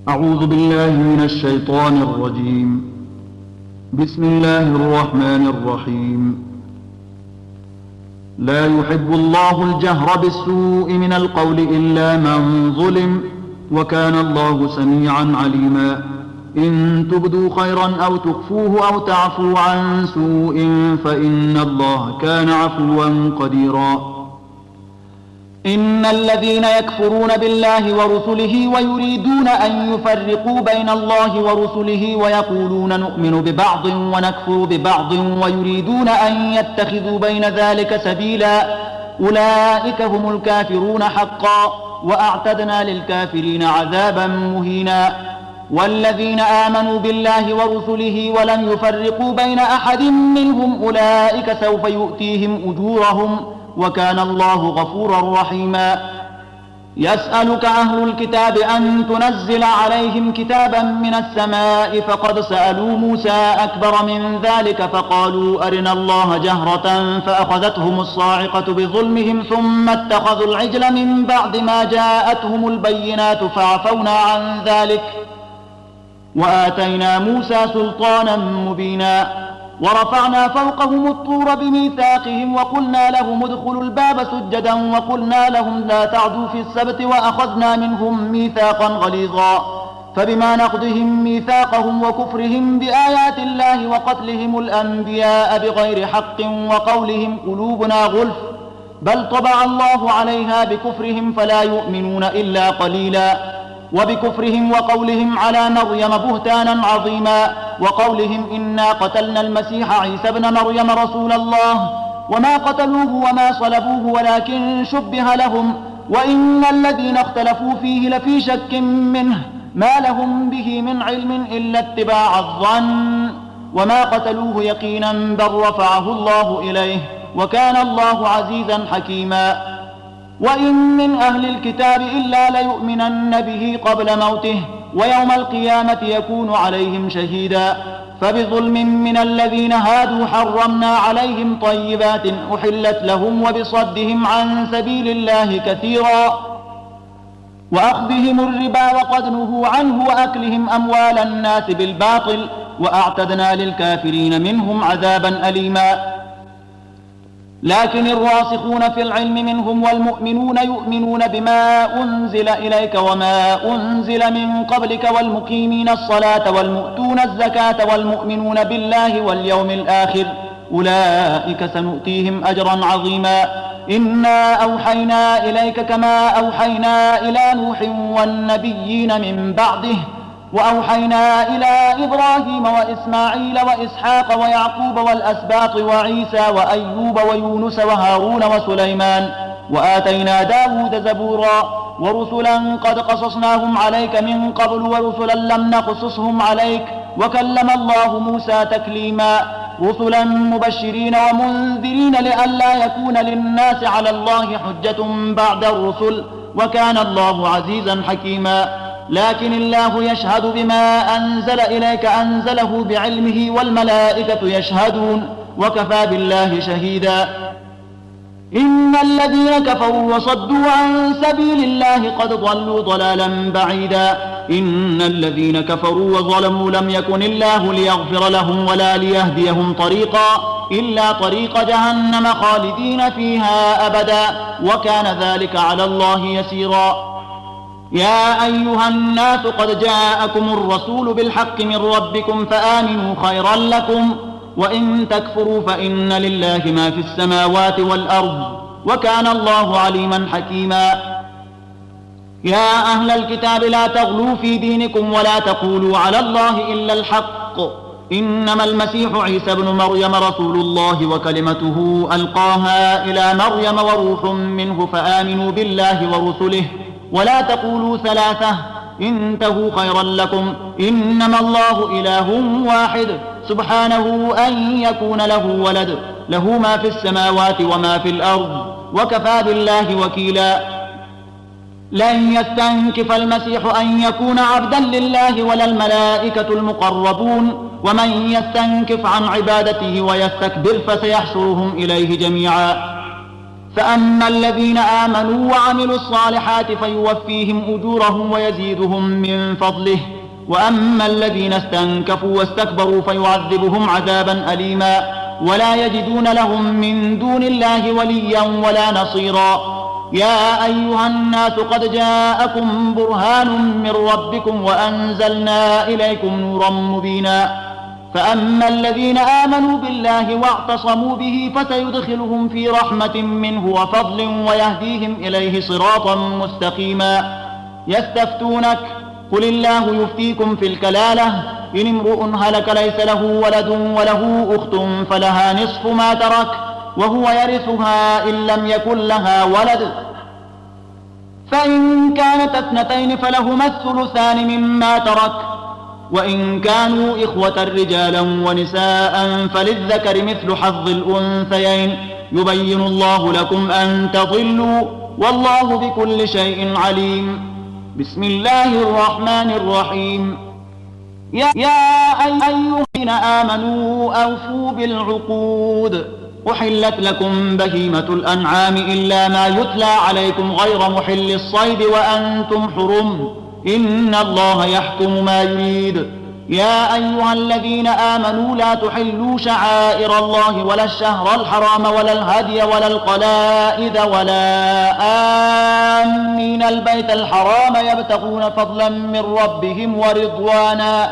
أعوذ بالله من الشيطان الرجيم. بسم الله الرحمن الرحيم. لا يحب الله الجهر بالسوء من القول إلا من ظلم، وكان الله سميعا عليما. إن تبدوا خيرا أو تخفوه أو تعفوا عن سوء فإن الله كان عفوا قديرا. إن الذين يكفرون بالله ورسله ويريدون أن يفرقوا بين الله ورسله ويقولون نؤمن ببعض ونكفر ببعض ويريدون أن يتخذوا بين ذلك سبيلا، أولئك هم الكافرون حقا، وأعتدنا للكافرين عذابا مهينا. والذين آمنوا بالله ورسله ولم يفرقوا بين أحد منهم أولئك سوف يؤتيهم أجورهم، وكان الله غفورا رحيما. يسألك أهل الكتاب أن تنزل عليهم كتابا من السماء، فقد سألوا موسى أكبر من ذلك فقالوا أرنا الله جهرة فأخذتهم الصاعقة بظلمهم ثم اتخذوا العجل من بعد ما جاءتهم البينات فعفونا عن ذلك وآتينا موسى سلطانا مبينا. ورفعنا فوقهم الطور بميثاقهم وقلنا لهم ادخلوا الباب سجدا وقلنا لهم لا تعدوا في السبت وأخذنا منهم ميثاقا غليظا. فبما نقضهم ميثاقهم وكفرهم بآيات الله وقتلهم الأنبياء بغير حق وقولهم قلوبنا غلف، بل طبع الله عليها بكفرهم فلا يؤمنون إلا قليلا. وبكفرهم وقولهم على مريم بهتانا عظيما، وقولهم إنا قتلنا المسيح عيسى ابن مريم رسول الله وما قتلوه وما صلبوه ولكن شبه لهم، وإن الذين اختلفوا فيه لفي شك منه ما لهم به من علم إلا اتباع الظن، وما قتلوه يقينا بل رفعه الله إليه، وكان الله عزيزا حكيما. وإن من أهل الكتاب إلا ليؤمنن به قبل موته، ويوم القيامة يكون عليهم شهيدا. فبظلم من الذين هادوا حرمنا عليهم طيبات أحلت لهم وبصدهم عن سبيل الله كثيرا، وأخذهم الربا وقد نهوا عنه وأكلهم أموال الناس بالباطل، وأعتدنا للكافرين منهم عذابا أليما. لكن الراسخون في العلم منهم والمؤمنون يؤمنون بما أنزل إليك وما أنزل من قبلك والمقيمين الصلاة والمؤتون الزكاة والمؤمنون بالله واليوم الآخر أولئك سنؤتيهم أجرا عظيما. إنا أوحينا إليك كما أوحينا إلى نوح والنبيين من بعده، وأوحينا إلى إبراهيم وإسماعيل وإسحاق ويعقوب والأسباط وعيسى وأيوب ويونس وهارون وسليمان، وآتينا داود زبورا. ورسلا قد قصصناهم عليك من قبل ورسلا لم نقصصهم عليك، وكلم الله موسى تكليما. رسلا مبشرين ومنذرين لئلا يكون للناس على الله حجة بعد الرسل، وكان الله عزيزا حكيما. لكن الله يشهد بما أنزل إليك أنزله بعلمه والملائكة يشهدون، وكفى بالله شهيدا. إن الذين كفروا وصدوا عن سبيل الله قد ضلوا ضلالا بعيدا. إن الذين كفروا وظلموا لم يكن الله ليغفر لهم ولا ليهديهم طريقا إلا طريق جهنم خالدين فيها أبدا، وكان ذلك على الله يسيرا. يا أيها الناس قد جاءكم الرسول بالحق من ربكم فآمنوا خيرا لكم، وإن تكفروا فإن لله ما في السماوات والأرض، وكان الله عليما حكيما. يا أهل الكتاب لا تغلوا في دينكم ولا تقولوا على الله إلا الحق، إنما المسيح عيسى بن مريم رسول الله وكلمته ألقاها إلى مريم وروح منه، فآمنوا بالله ورسله ولا تقولوا ثلاثة انتهوا خيرا لكم، إنما الله إله واحد سبحانه أن يكون له ولد، له ما في السماوات وما في الأرض، وكفى بالله وكيلا. لن يستنكف المسيح أن يكون عبدا لله ولا الملائكة المقربون، ومن يستنكف عن عبادته ويستكبر فسيحشرهم إليه جميعا. فأما الذين آمنوا وعملوا الصالحات فيوفيهم أجورهم ويزيدهم من فضله، وأما الذين استنكفوا واستكبروا فيعذبهم عذابا أليما ولا يجدون لهم من دون الله وليا ولا نصيرا. يا أيها الناس قد جاءكم برهان من ربكم وأنزلنا إليكم نورا مبينا. فأما الذين آمنوا بالله واعتصموا به فسيدخلهم في رحمة منه وفضل ويهديهم إليه صراطا مستقيما. يستفتونك قل الله يفتيكم في الكلالة إن امرؤ هلك ليس له ولد وله أخت فلها نصف ما ترك وهو يرثها إن لم يكن لها ولد، فإن كانت اثنتين فلهما الثلثان مما ترك، وإن كانوا إخوة رجالا ونساء فللذكر مثل حظ الأنثيين يبين الله لكم أن تضلوا والله بكل شيء عليم. بسم الله الرحمن الرحيم. يا أيها الذين آمنوا أوفوا بالعقود. أحلت لكم بهيمة الأنعام إلا ما يتلى عليكم غير محل الصيد وأنتم حرم إن الله يحكم ما يريد. يا أيها الذين آمنوا لا تحلوا شعائر الله ولا الشهر الحرام ولا الهدي ولا القلائد ولا آمين البيت الحرام يبتغون فضلا من ربهم ورضوانا،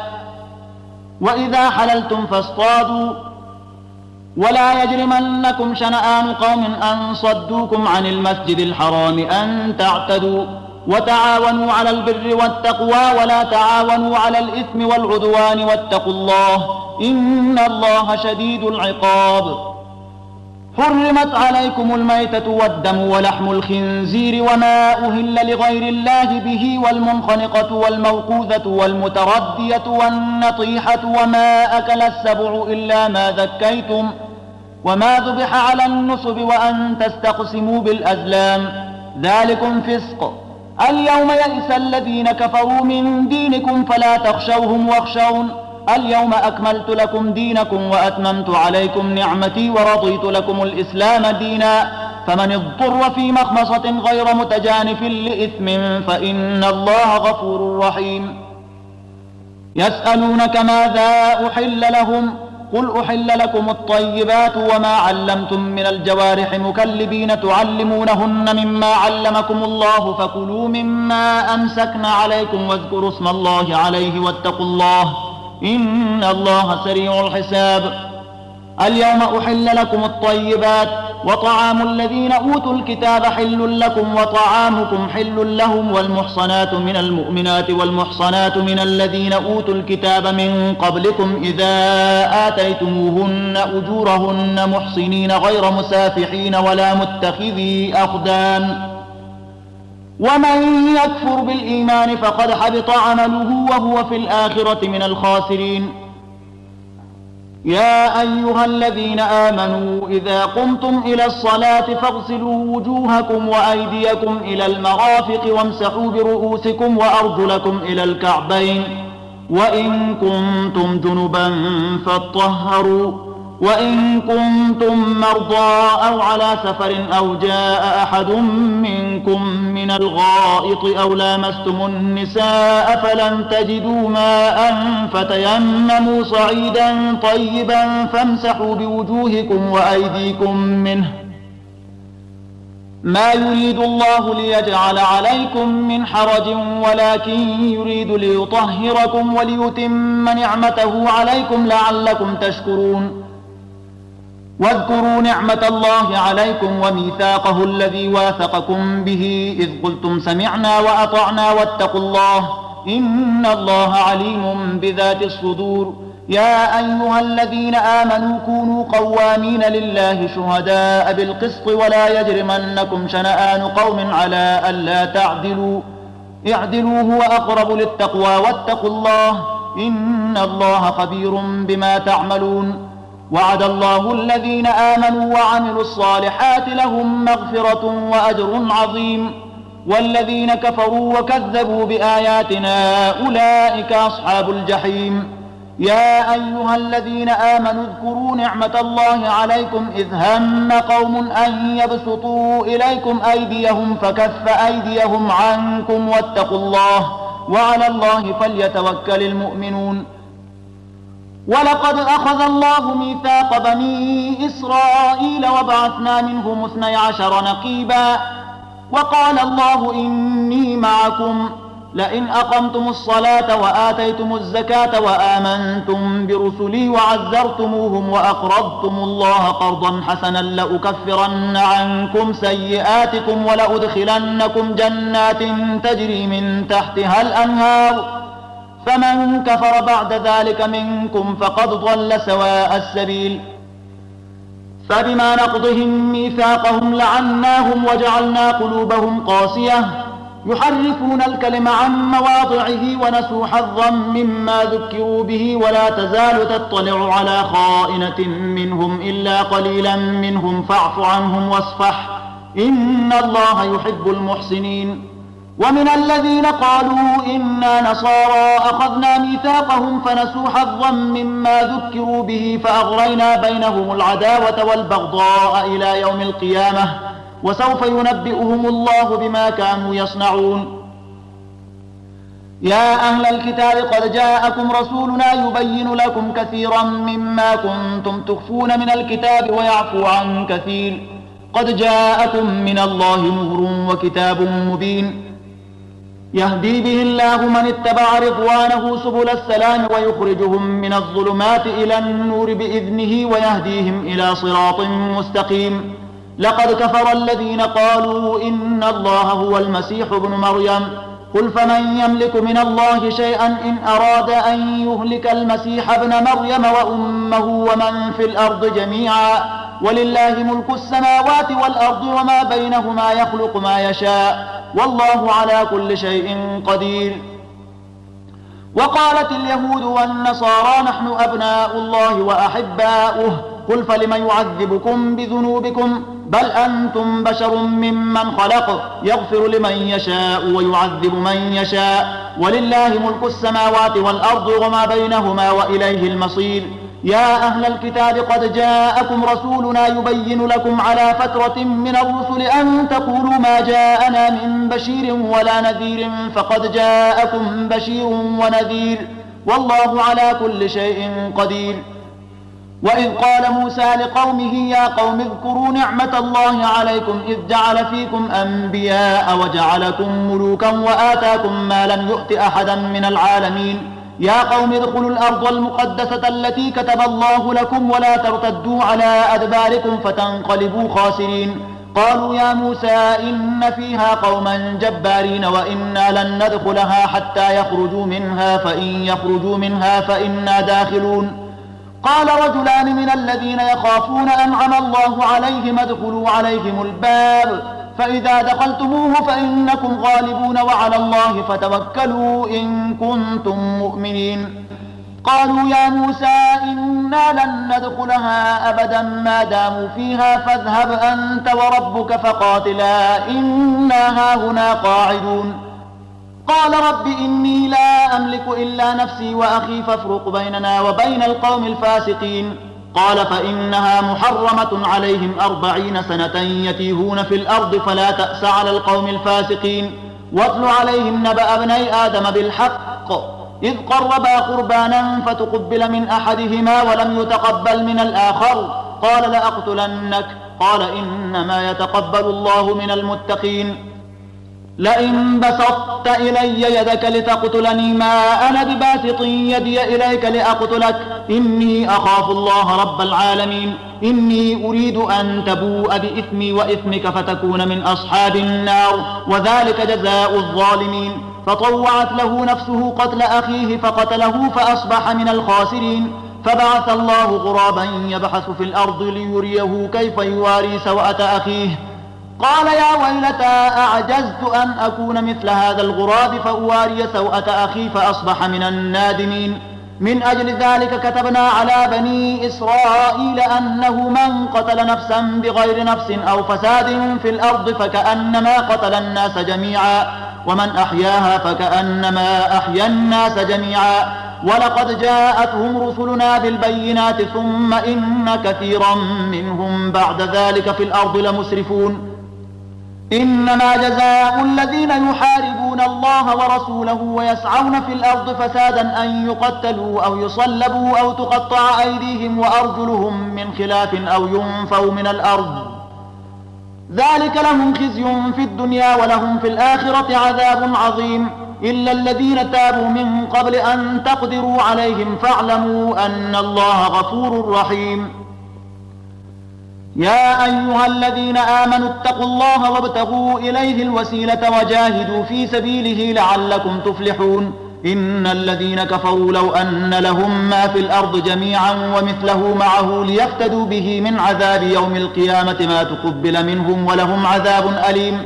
وإذا حللتم فاصطادوا ولا يجرمنكم شنآن قوم أن صدوكم عن المسجد الحرام أن تعتدوا، وتعاونوا على البر والتقوى ولا تعاونوا على الإثم والعدوان واتقوا الله إن الله شديد العقاب. حرمت عليكم الميتة والدم ولحم الخنزير وما أهل لغير الله به والمنخنقة والموقوذة والمتردية والنطيحة وما أكل السبع إلا ما ذكيتم وما ذبح على النصب وأن تستقسموا بالأزلام ذلكم فسق. اليوم يئس الذين كفروا من دينكم فلا تخشوهم واخشون اليوم أكملت لكم دينكم وأتممت عليكم نعمتي ورضيت لكم الإسلام دينا فمن اضطر في مخمصة غير متجانف لإثم فإن الله غفور رحيم. يسألونك ماذا أحل لهم قل أحل لكم الطيبات وما علمتم من الجوارح مكلبين تعلمونهن مما علمكم الله فكلوا مما أمسكن عليكم واذكروا اسم الله عليه واتقوا الله إن الله سريع الحساب. اليوم أحل لكم الطيبات وطعام الذين أوتوا الكتاب حل لكم وطعامكم حل لهم والمحصنات من المؤمنات والمحصنات من الذين أوتوا الكتاب من قبلكم إذا آتيتموهن أجورهن محصنين غير مسافحين ولا متخذي أخدان ومن يكفر بالإيمان فقد حبط عمله وهو في الآخرة من الخاسرين. يا أيها الذين آمنوا إذا قمتم إلى الصلاة فاغسلوا وجوهكم وأيديكم إلى المرافق وامسحوا برؤوسكم وأرجلكم إلى الكعبين وإن كنتم جنبا فاطهروا وإن كنتم مرضى أو على سفر أو جاء أحد منكم من الغائط أو لامستم النساء فلم تجدوا ماء فتيمموا صعيدا طيبا فامسحوا بوجوهكم وأيديكم منه ما يريد الله ليجعل عليكم من حرج ولكن يريد ليطهركم وليتم نعمته عليكم لعلكم تشكرون. واذكروا نعمة الله عليكم وميثاقه الذي واثقكم به إذ قلتم سمعنا وأطعنا واتقوا الله إن الله عليم بذات الصدور. يا أيها الذين آمنوا كونوا قوامين لله شهداء بالقسط ولا يجرمنكم شنآن قوم على ألا تعدلوا اعدلوا هو أقرب للتقوى واتقوا الله إن الله خبير بما تعملون. وعد الله الذين آمنوا وعملوا الصالحات لهم مغفرة وأجر عظيم والذين كفروا وكذبوا بآياتنا أولئك أصحاب الجحيم. يا أيها الذين آمنوا اذكروا نعمة الله عليكم إذ هم قوم أن يبسطوا إليكم أيديهم فكف أيديهم عنكم واتقوا الله وعلى الله فليتوكل المؤمنون. ولقد أخذ الله ميثاق بني إسرائيل وبعثنا منهم 12 نقيبا وقال الله إني معكم لئن أقمتم الصلاة وآتيتم الزكاة وآمنتم برسلي وعزرتموهم وأقرضتم الله قرضا حسنا لأكفرن عنكم سيئاتكم ولأدخلنكم جنات تجري من تحتها الأنهار فمن كفر بعد ذلك منكم فقد ضل سواء السبيل. فبما نقضهم ميثاقهم لعناهم وجعلنا قلوبهم قاسية يحرفون الكلم عن مواضعه ونسوا حظا مما ذكروا به ولا تزال تطلع على خائنة منهم إلا قليلا منهم فاعف عنهم واصفح إن الله يحب المحسنين. ومن الذين قالوا إنا نصارى أخذنا ميثاقهم فنسوا حظا مما ذكروا به فأغرينا بينهم العداوة والبغضاء إلى يوم القيامة وسوف ينبئهم الله بما كانوا يصنعون. يا أهل الكتاب قد جاءكم رسولنا يبين لكم كثيرا مما كنتم تخفون من الكتاب ويعفو عن كثير قد جاءكم من الله نور وكتاب مبين يهدي به الله من اتبع رضوانه سبل السلام ويخرجهم من الظلمات إلى النور بإذنه ويهديهم إلى صراط مستقيم. لقد كفر الذين قالوا إن الله هو المسيح ابن مريم قل فمن يملك من الله شيئا إن أراد أن يهلك المسيح ابن مريم وأمه ومن في الأرض جميعا ولله ملك السماوات والأرض وما بينهما يخلق ما يشاء والله على كل شيء قدير. وقالت اليهود والنصارى نحن أبناء الله وأحباؤه قل فلم يعذبكم بذنوبكم بل أنتم بشر ممن خلق يغفر لمن يشاء ويعذب من يشاء ولله ملك السماوات والأرض وما بينهما وإليه المصير. يا أهل الكتاب قد جاءكم رسولنا يبين لكم على فترة من الرسل أن تقولوا ما جاءنا من بشير ولا نذير فقد جاءكم بشير ونذير والله على كل شيء قدير. وإذ قال موسى لقومه يا قوم اذكروا نعمة الله عليكم إذ جعل فيكم أنبياء وجعلكم ملوكا وآتاكم ما لم يؤت أحدا من العالمين. يا قوم ادخلوا الأرض المقدسة التي كتب الله لكم ولا ترتدوا على أدباركم فتنقلبوا خاسرين. قالوا يا موسى إن فيها قوما جبارين وإنا لن ندخلها حتى يخرجوا منها فإن يخرجوا منها فإنا داخلون. قال رجلان من الذين يخافون أنعم الله عليهم ادخلوا عليهم الباب فإذا دخلتموه فإنكم غالبون وعلى الله فتوكلوا إن كنتم مؤمنين. قالوا يا موسى إنا لن ندخلها أبدا ما داموا فيها فاذهب أنت وربك فقاتلا إنا هاهنا قاعدون. قال رب إني لا أملك إلا نفسي وأخي فافرق بيننا وبين القوم الفاسقين. قال فإنها محرمة عليهم 40 سنة يتيهون في الأرض فلا تأس على القوم الفاسقين. واتل عليهم نبأ ابني آدم بالحق إذ قربا قربانا فتقبل من أحدهما ولم يتقبل من الآخر قال لأقتلنك قال إنما يتقبل الله من المتقين. لئن بسطت إلي يدك لتقتلني ما أنا بباسط يدي إليك لأقتلك إني أخاف الله رب العالمين. إني أريد أن تبوء بإثمي وإثمك فتكون من أصحاب النار وذلك جزاء الظالمين. فطوعت له نفسه قتل أخيه فقتله فأصبح من الخاسرين. فبعث الله غرابا يبحث في الأرض ليريه كيف يواري سوءة أخيه قال يا ويلتى أعجزت أن أكون مثل هذا الغراب فأواري سوءة أخي فأصبح من النادمين. من أجل ذلك كتبنا على بني إسرائيل أنه من قتل نفسا بغير نفس أو فساد في الأرض فكأنما قتل الناس جميعا ومن أحياها فكأنما أحيا الناس جميعا ولقد جاءتهم رسلنا بالبينات ثم إن كثيرا منهم بعد ذلك في الأرض لمسرفون إنما جزاء الذين يحاربون الله ورسوله ويسعون في الأرض فسادا أن يقتلوا أو يصلبوا أو تقطع أيديهم وأرجلهم من خلاف أو ينفوا من الأرض ذلك لهم خزي في الدنيا ولهم في الآخرة عذاب عظيم إلا الذين تابوا من قبل أن تقدروا عليهم فاعلموا أن الله غفور رحيم يا أيها الذين آمنوا اتقوا الله وابتغوا إليه الوسيلة وجاهدوا في سبيله لعلكم تفلحون إن الذين كفروا لو أن لهم ما في الأرض جميعا ومثله معه ليفتدوا به من عذاب يوم القيامة ما تقبل منهم ولهم عذاب أليم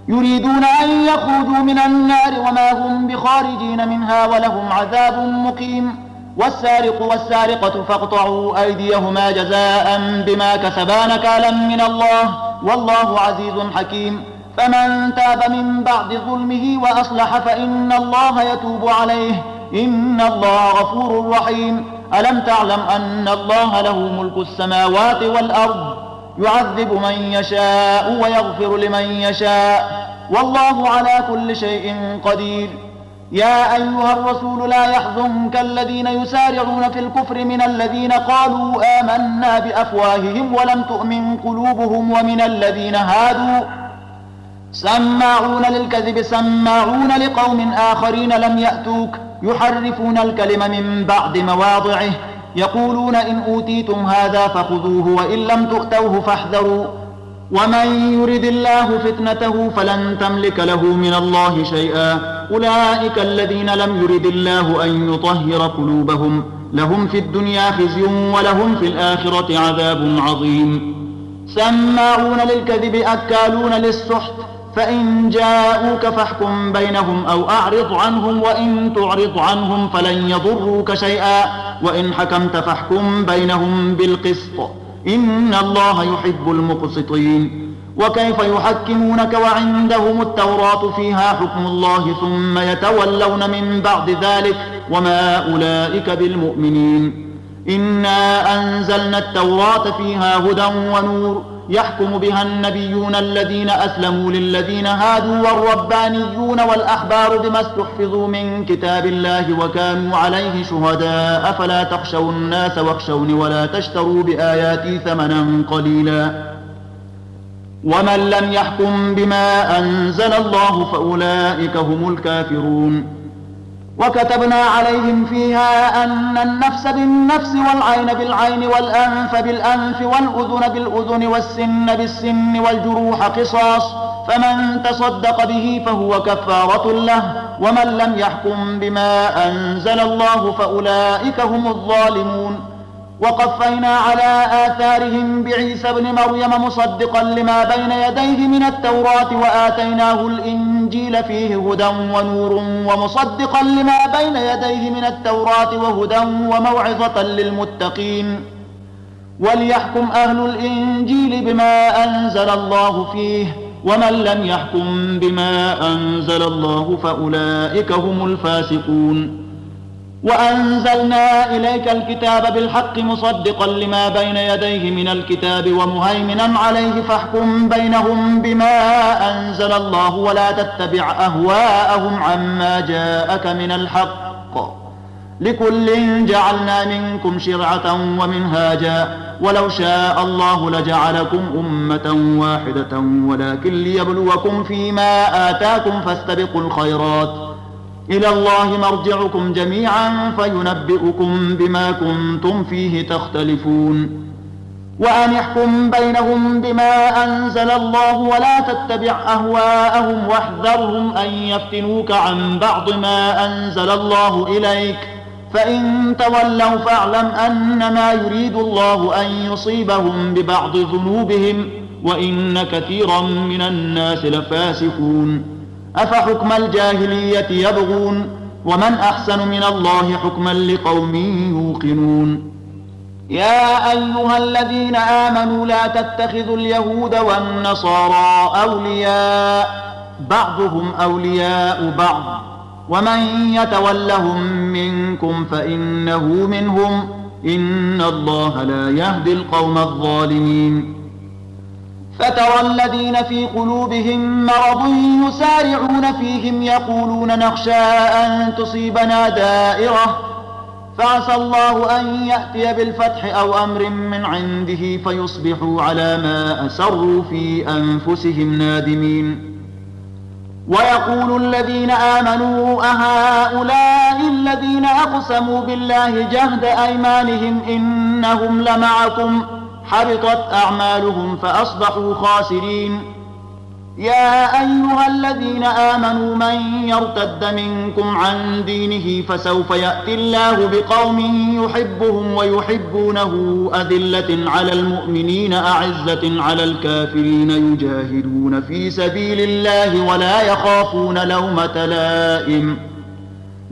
يريدون أن يخرجوا من النار وما هم بخارجين منها ولهم عذاب مقيم والسارق والسارقة فاقطعوا أيديهما جزاء بما كسبا نكالا من الله والله عزيز حكيم فمن تاب من بعد ظلمه وأصلح فإن الله يتوب عليه إن الله غفور رحيم ألم تعلم أن الله له ملك السماوات والأرض يعذب من يشاء ويغفر لمن يشاء والله على كل شيء قدير يا أيها الرسول لا يحزنك الذين يسارعون في الكفر من الذين قالوا آمنا بأفواههم ولم تؤمن قلوبهم ومن الذين هادوا سماعون للكذب سماعون لقوم آخرين لم يأتوك يحرفون الكلم من بعد مواضعه يقولون إن أوتيتم هذا فخذوه وإن لم تؤتوه فاحذروا ومن يرد الله فتنته فلن تملك له من الله شيئا أولئك الذين لم يرد الله أن يطهر قلوبهم لهم في الدنيا خزي ولهم في الآخرة عذاب عظيم سماعون للكذب أكالون للسحت فإن جاءوك فاحكم بينهم أو أعرض عنهم وإن تعرض عنهم فلن يضروك شيئا وإن حكمت فاحكم بينهم بالقسط إن الله يحب المقسطين وكيف يحكمونك وعندهم التوراة فيها حكم الله ثم يتولون من بعد ذلك وما أولئك بالمؤمنين إنا أنزلنا التوراة فيها هدى ونور يحكم بها النبيون الذين أسلموا للذين هادوا والربانيون والأحبار بما استحفظوا من كتاب الله وكانوا عليه شهداء فلا تخشوا الناس واخشوني ولا تشتروا بآياتي ثمنا قليلا ومن لم يحكم بما أنزل الله فأولئك هم الكافرون وكتبنا عليهم فيها أن النفس بالنفس والعين بالعين والأنف بالأنف والأذن بالأذن والسن بالسن والجروح قصاص فمن تصدق به فهو كفارة له ومن لم يحكم بما أنزل الله فأولئك هم الظالمون وقفينا على آثارهم بعيسى ابن مريم مصدقا لما بين يديه من التوراة وآتيناه الإنجيل فيه هدى ونور ومصدقا لما بين يديه من التوراة وهدى وموعظة للمتقين وليحكم أهل الإنجيل بما أنزل الله فيه ومن لم يحكم بما أنزل الله فأولئك هم الفاسقون وأنزلنا إليك الكتاب بالحق مصدقا لما بين يديه من الكتاب ومهيمنا عليه فاحكم بينهم بما أنزل الله ولا تتبع أهواءهم عما جاءك من الحق لكل جعلنا منكم شرعة ومنهاجا ولو شاء الله لجعلكم أمة واحدة ولكن ليبلوكم فيما آتاكم فاستبقوا الخيرات إلى الله مرجعكم جميعا فينبئكم بما كنتم فيه تختلفون وأن يحكم بينهم بما أنزل الله ولا تتبع أهواءهم واحذرهم أن يفتنوك عن بعض ما أنزل الله إليك فإن تولوا فاعلم أنما يريد الله أن يصيبهم ببعض ذنوبهم وإن كثيرا من الناس لفاسقون أفحكم الجاهلية يبغون ومن أحسن من الله حكما لقوم يوقنون يا أيها الذين آمنوا لا تتخذوا اليهود والنصارى أولياء بعضهم أولياء بعض ومن يتولهم منكم فإنه منهم إن الله لا يهدي القوم الظالمين فترى الذين في قلوبهم مرض يسارعون فيهم يقولون نخشى أن تصيبنا دائرة فعسى الله أن يأتي بالفتح أو أمر من عنده فيصبحوا على ما أسروا في أنفسهم نادمين ويقول الذين آمنوا أهؤلاء الذين أقسموا بالله جهد أيمانهم إنهم لمعكم حبطت أعمالهم فأصبحوا خاسرين يا أيها الذين آمنوا من يرتد منكم عن دينه فسوف يأتي الله بقوم يحبهم ويحبونه أذلة على المؤمنين أعزة على الكافرين يجاهدون في سبيل الله ولا يخافون لومة لائم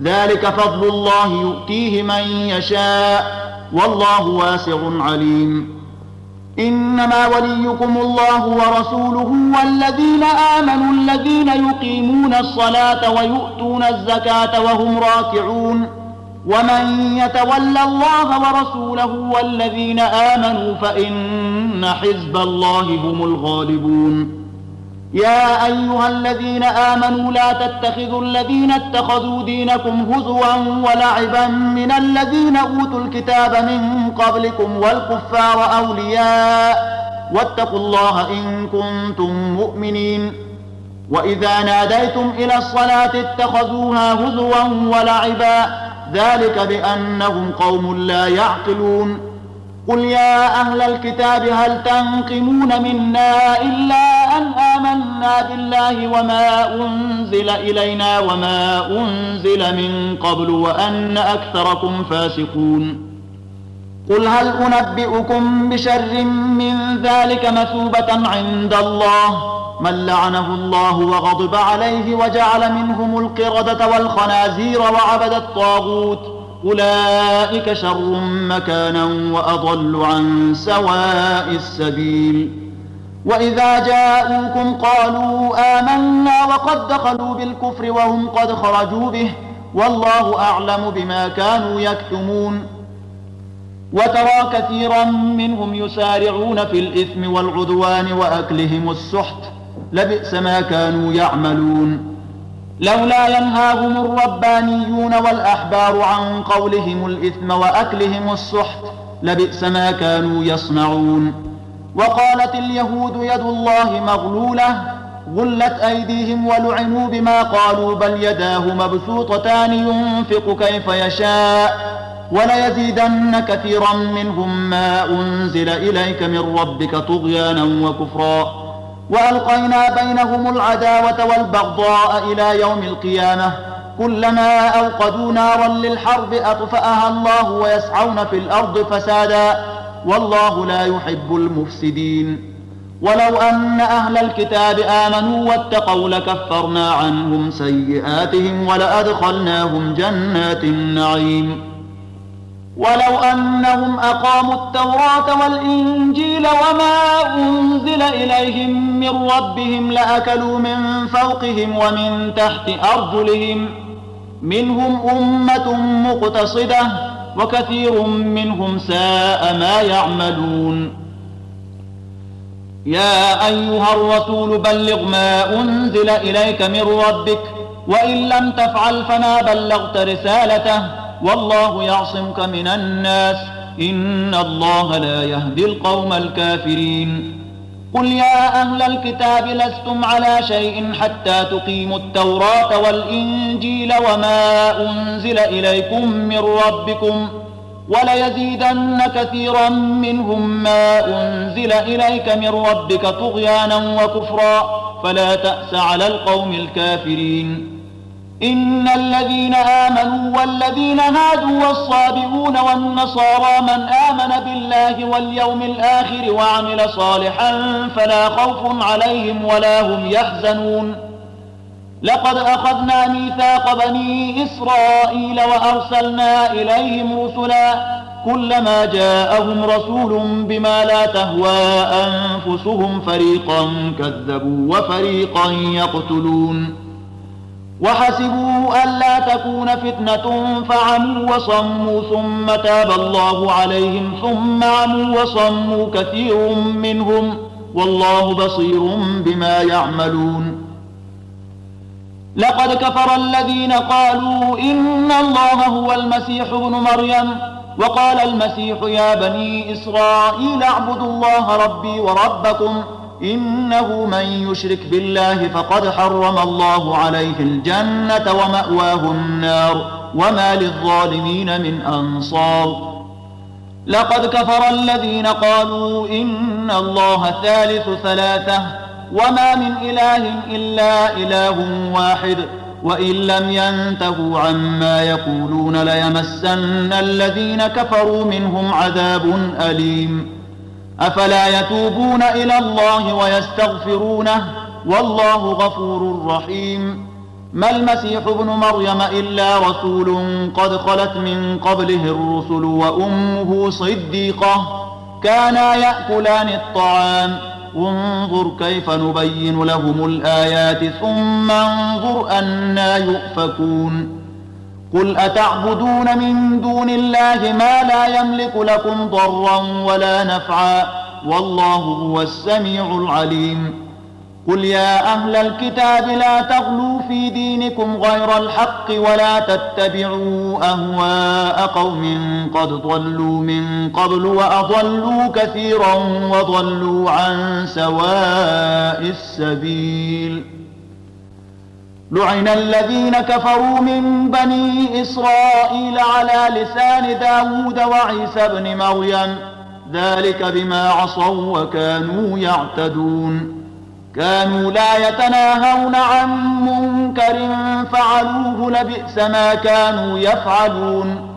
ذلك فضل الله يؤتيه من يشاء والله واسع عليم إنما وليكم الله ورسوله والذين آمنوا الذين يقيمون الصلاة ويؤتون الزكاة وهم راكعون ومن يتول الله ورسوله والذين آمنوا فإن حزب الله هم الغالبون يا أيها الذين آمنوا لا تتخذوا الذين اتخذوا دينكم هزوا ولعبا من الذين أوتوا الكتاب من قبلكم والكفار أولياء واتقوا الله إن كنتم مؤمنين وإذا ناديتم إلى الصلاة اتخذوها هزوا ولعبا ذلك بأنهم قوم لا يعقلون قل يا أهل الكتاب هل تنقمون منا إلا أن آمنا بالله وما أنزل إلينا وما أنزل من قبل وأن أكثركم فاسقون قل هل أنبئكم بشر من ذلك مثوبة عند الله من لعنه الله وغضب عليه وجعل منهم القردة والخنازير وعبد الطاغوت أولئك شر مكانا وأضل عن سواء السبيل وإذا جاءوكم قالوا آمنا وقد دخلوا بالكفر وهم قد خرجوا به والله أعلم بما كانوا يكتمون وترى كثيرا منهم يسارعون في الإثم والعدوان وأكلهم السحت لبئس ما كانوا يعملون لولا ينهاهم الربانيون والأحبار عن قولهم الإثم وأكلهم السحت لبئس ما كانوا يصنعون وقالت اليهود يد الله مغلولة غلت أيديهم ولعنوا بما قالوا بل يداه مبسوطتان ينفق كيف يشاء وليزيدن كثيرا منهم ما أنزل إليك من ربك طغيانا وكفرا وألقينا بينهم العداوة والبغضاء إلى يوم القيامة كلما أوقدوا نارا للحرب أطفأها الله ويسعون في الأرض فسادا والله لا يحب المفسدين ولو أن أهل الكتاب آمنوا واتقوا لكفرنا عنهم سيئاتهم ولأدخلناهم جنات النعيم ولو أنهم أقاموا التوراة والإنجيل وما أنزل إليهم من ربهم لأكلوا من فوقهم ومن تحت أرجلهم منهم أمة مقتصدة وكثير منهم ساء ما يعملون يا أيها الرسول بلغ ما أنزل إليك من ربك وإن لم تفعل فما بلغت رسالته والله يعصمك من الناس إن الله لا يهدي القوم الكافرين قل يا أهل الكتاب لستم على شيء حتى تقيموا التوراة والإنجيل وما أنزل إليكم من ربكم وليزيدن كثيرا منهم ما أنزل إليك من ربك طغيانا وكفرا فلا تأس على القوم الكافرين إن الذين آمنوا والذين هادوا والصابئون والنصارى من آمن بالله واليوم الآخر وعمل صالحا فلا خوف عليهم ولا هم يحزنون لقد أخذنا ميثاق بني إسرائيل وأرسلنا إليهم رسلا كلما جاءهم رسول بما لا تهوى أنفسهم فريقا كذبوا وفريقا يقتلون وحسبوا ألا تكون فتنة فعموا وصموا ثم تاب الله عليهم ثم عموا وصموا كثير منهم والله بصير بما يعملون. لقد كفر الذين قالوا إن الله هو المسيح ابن مريم وقال المسيح يا بني إسرائيل اعبدوا الله ربي وربكم إنه من يشرك بالله فقد حرم الله عليه الجنة ومأواه النار وما للظالمين من أنصار. لقد كفر الذين قالوا إن الله ثالث ثلاثة وما من إله إلا إله واحد وإن لم ينتهوا عما يقولون ليمسن الذين كفروا منهم عذاب أليم. أفلا يتوبون إلى الله ويستغفرونه والله غفور رحيم. ما المسيح ابن مريم إلا رسول قد خلت من قبله الرسل وأمه صديقة كانا يأكلان الطعام انظر كيف نبين لهم الآيات ثم انظر أنى يؤفكون. قل أتعبدون من دون الله ما لا يملك لكم ضرا ولا نفعا والله هو السميع العليم. قل يا أهل الكتاب لا تغلوا في دينكم غير الحق ولا تتبعوا أهواء قوم قد ضلوا من قبل وأضلوا كثيرا وضلوا عن سواء السبيل. لعن الذين كفروا من بني إسرائيل على لسان داود وعيسى بن مريم ذلك بما عصوا وكانوا يعتدون. كانوا لا يتناهون عن منكر فعلوه لبئس ما كانوا يفعلون.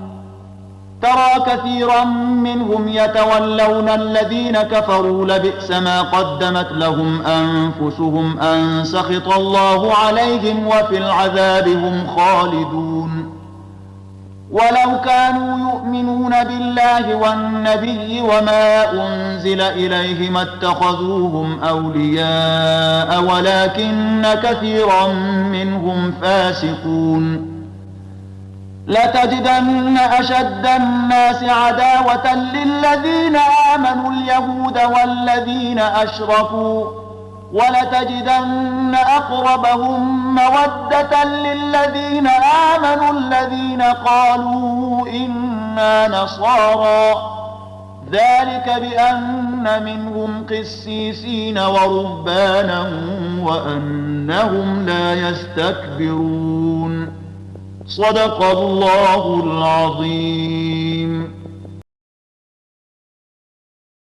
ترى كثيرا منهم يتولون الذين كفروا لبئس ما قدمت لهم أنفسهم أن سخط الله عليهم وفي العذاب هم خالدون. ولو كانوا يؤمنون بالله والنبي وما أنزل إليه ما اتخذوهم أولياء ولكن كثيرا منهم فاسقون. لتجدن أشد الناس عداوة للذين آمنوا اليهود والذين أشركوا ولتجدن أقربهم مودة للذين آمنوا الذين قالوا إنا نصارى ذلك بأن منهم قسيسين ورهبانا وأنهم لا يستكبرون. صدق الله العظيم.